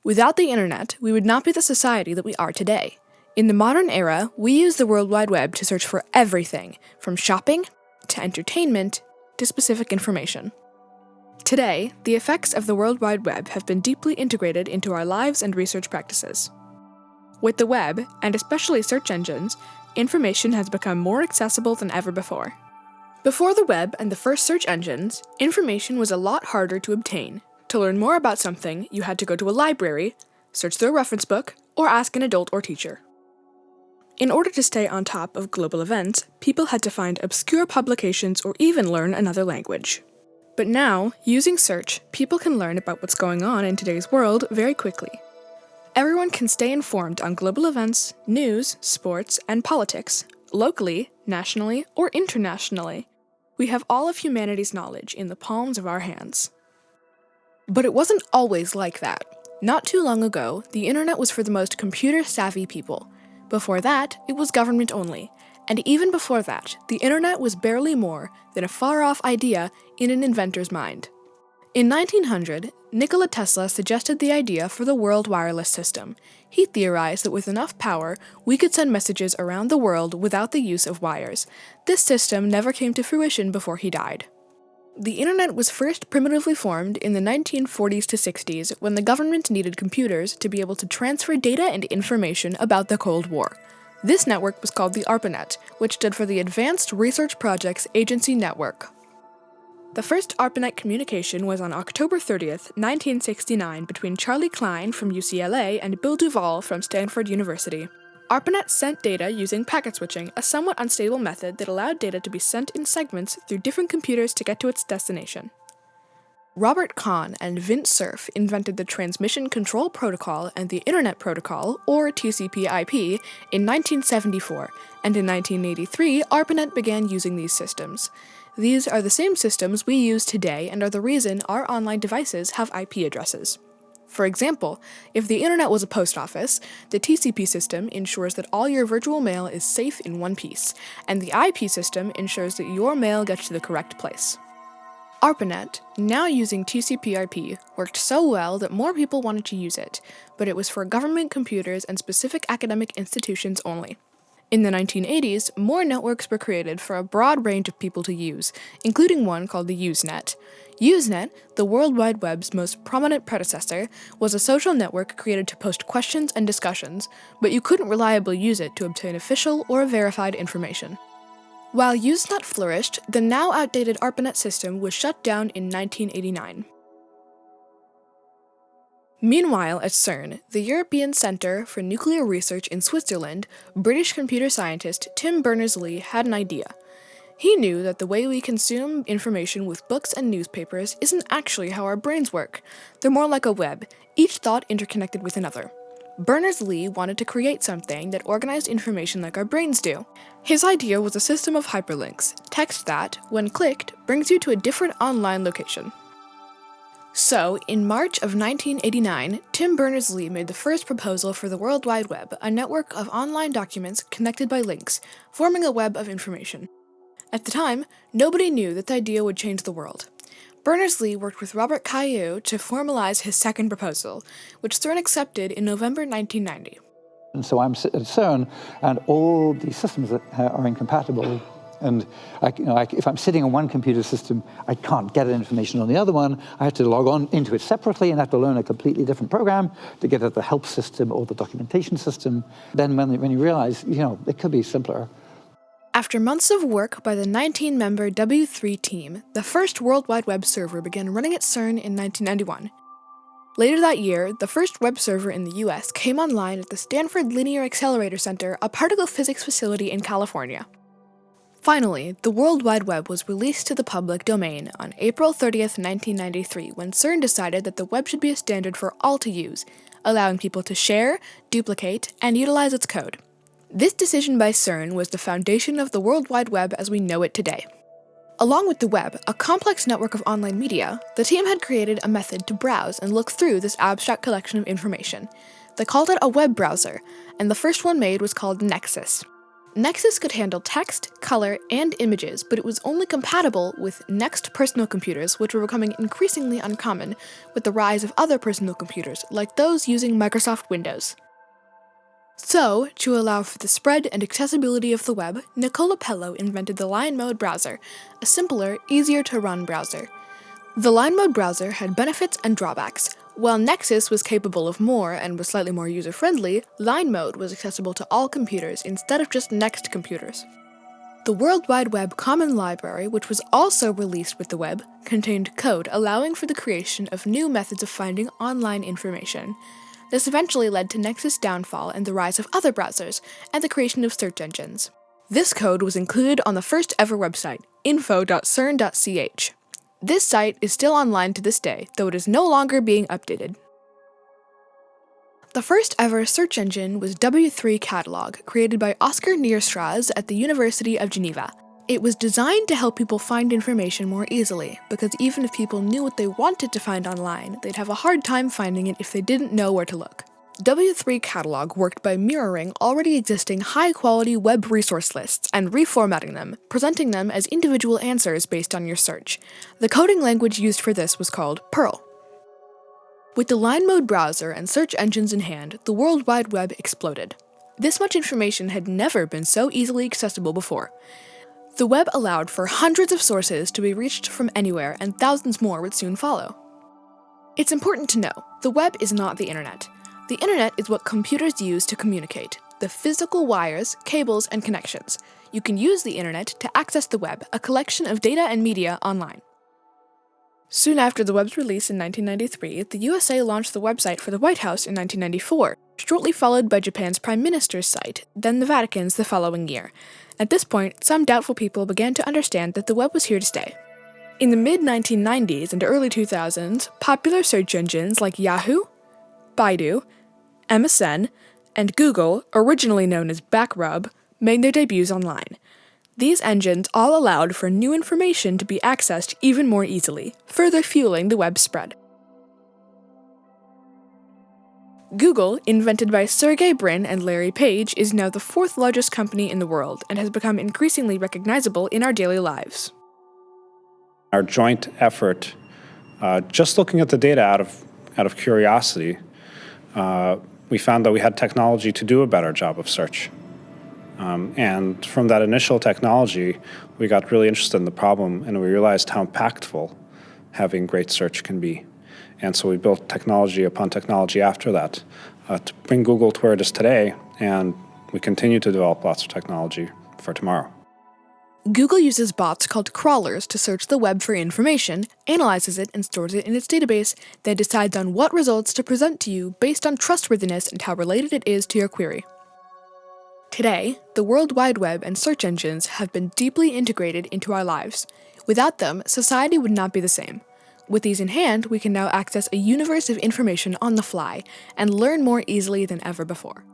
Without the internet, we would not be the society that we are today. In the modern era, we use the World Wide Web to search for everything, from shopping to entertainment to specific information. Today, the effects of the World Wide Web have been deeply integrated into our lives and research practices. With the web, and especially search engines, information has become more accessible than ever before. Before the web and the first search engines, information was a lot harder to obtain. To learn more about something, you had to go to a library, search through a reference book, or ask an adult or teacher. In order to stay on top of global events, people had to find obscure publications or even learn another language. But now, using search, people can learn about what's going on in today's world very quickly. Everyone can stay informed on global events, news, sports, and politics, locally, nationally, or internationally. We have all of humanity's knowledge in the palms of our hands. But it wasn't always like that. Not too long ago, the internet was for the most computer-savvy people. Before that, it was government only. And even before that, the internet was barely more than a far-off idea in an inventor's mind. In 1900, Nikola Tesla suggested the idea for the world wireless system. He theorized that with enough power, we could send messages around the world without the use of wires. This system never came to fruition before he died. The internet was first primitively formed in the 1940s to 60s when the government needed computers to be able to transfer data and information about the Cold War. This network was called the ARPANET, which stood for the Advanced Research Projects Agency Network. The first ARPANET communication was on October 30th, 1969 between Charlie Klein from UCLA and Bill Duvall from Stanford University. ARPANET sent data using packet switching, a somewhat unstable method that allowed data to be sent in segments through different computers to get to its destination. Robert Kahn and Vint Cerf invented the Transmission Control Protocol and the Internet Protocol, or TCP/IP, in 1974, and in 1983, ARPANET began using these systems. These are the same systems we use today and are the reason our online devices have IP addresses. For example, if the internet was a post office, the TCP system ensures that all your virtual mail is safe in one piece, and the IP system ensures that your mail gets to the correct place. ARPANET, now using TCP/IP, worked so well that more people wanted to use it, but it was for government computers and specific academic institutions only. In the 1980s, more networks were created for a broad range of people to use, including one called the Usenet. Usenet, the World Wide Web's most prominent predecessor, was a social network created to post questions and discussions, but you couldn't reliably use it to obtain official or verified information. While Usenet flourished, the now outdated ARPANET system was shut down in 1989. Meanwhile, at CERN, the European Centre for Nuclear Research in Switzerland, British computer scientist Tim Berners-Lee had an idea. He knew that the way we consume information with books and newspapers isn't actually how our brains work. They're more like a web, each thought interconnected with another. Berners-Lee wanted to create something that organized information like our brains do. His idea was a system of hyperlinks, text that, when clicked, brings you to a different online location. So, in March of 1989, Tim Berners-Lee made the first proposal for the World Wide Web, a network of online documents connected by links, forming a web of information. At the time, nobody knew that the idea would change the world. Berners-Lee worked with Robert Cailliau to formalize his second proposal, which CERN accepted in November 1990. And so I'm at CERN, and all these systems are incompatible. And if I'm sitting on one computer system, I can't get information on the other one. I have to log on into it separately and have to learn a completely different program to get at the help system or the documentation system. Then when you realize, it could be simpler. After months of work by the 19-member W3 team, the first World Wide Web server began running at CERN in 1991. Later that year, the first web server in the US came online at the Stanford Linear Accelerator Center, a particle physics facility in California. Finally, the World Wide Web was released to the public domain on April 30th, 1993, when CERN decided that the web should be a standard for all to use, allowing people to share, duplicate, and utilize its code. This decision by CERN was the foundation of the World Wide Web as we know it today. Along with the web, a complex network of online media, the team had created a method to browse and look through this abstract collection of information. They called it a web browser, and the first one made was called Nexus. Nexus could handle text, color, and images, but it was only compatible with Next personal computers, which were becoming increasingly uncommon with the rise of other personal computers, like those using Microsoft Windows. So, to allow for the spread and accessibility of the web, Nicola Pello invented the Line Mode browser, a simpler, easier-to-run browser. The Line Mode browser had benefits and drawbacks. While Nexus was capable of more and was slightly more user-friendly, Line Mode was accessible to all computers instead of just Next computers. The World Wide Web Common Library, which was also released with the web, contained code allowing for the creation of new methods of finding online information. This eventually led to Nexus' downfall and the rise of other browsers, and the creation of search engines. This code was included on the first ever website, info.cern.ch. This site is still online to this day, though it is no longer being updated. The first ever search engine was W3 Catalog, created by Oscar Neerstrasz at the University of Geneva. It was designed to help people find information more easily, because even if people knew what they wanted to find online, they'd have a hard time finding it if they didn't know where to look. W3 Catalog worked by mirroring already existing high-quality web resource lists and reformatting them, presenting them as individual answers based on your search. The coding language used for this was called Perl. With the Line Mode browser and search engines in hand, the World Wide Web exploded. This much information had never been so easily accessible before. The web allowed for hundreds of sources to be reached from anywhere, and thousands more would soon follow. It's important to know, the web is not the internet. The internet is what computers use to communicate, the physical wires, cables, and connections. You can use the internet to access the web, a collection of data and media online. Soon after the web's release in 1993, the USA launched the website for the White House in 1994, shortly followed by Japan's Prime Minister's site, then the Vatican's the following year. At this point, some doubtful people began to understand that the web was here to stay. In the mid-1990s and early 2000s, popular search engines like Yahoo, Baidu, MSN, and Google, originally known as Backrub, made their debuts online. These engines all allowed for new information to be accessed even more easily, further fueling the web's spread. Google, invented by Sergey Brin and Larry Page, is now the fourth largest company in the world and has become increasingly recognizable in our daily lives. Our joint effort, just looking at the data out of curiosity, we found that we had technology to do a better job of search. And from that initial technology, we got really interested in the problem, and we realized how impactful having great search can be. And so we built technology upon technology after that to bring Google to where it is today, and we continue to develop lots of technology for tomorrow. Google uses bots called crawlers to search the web for information, analyzes it, and stores it in its database, then decides on what results to present to you based on trustworthiness and how related it is to your query. Today, the World Wide Web and search engines have been deeply integrated into our lives. Without them, society would not be the same. With these in hand, we can now access a universe of information on the fly and learn more easily than ever before.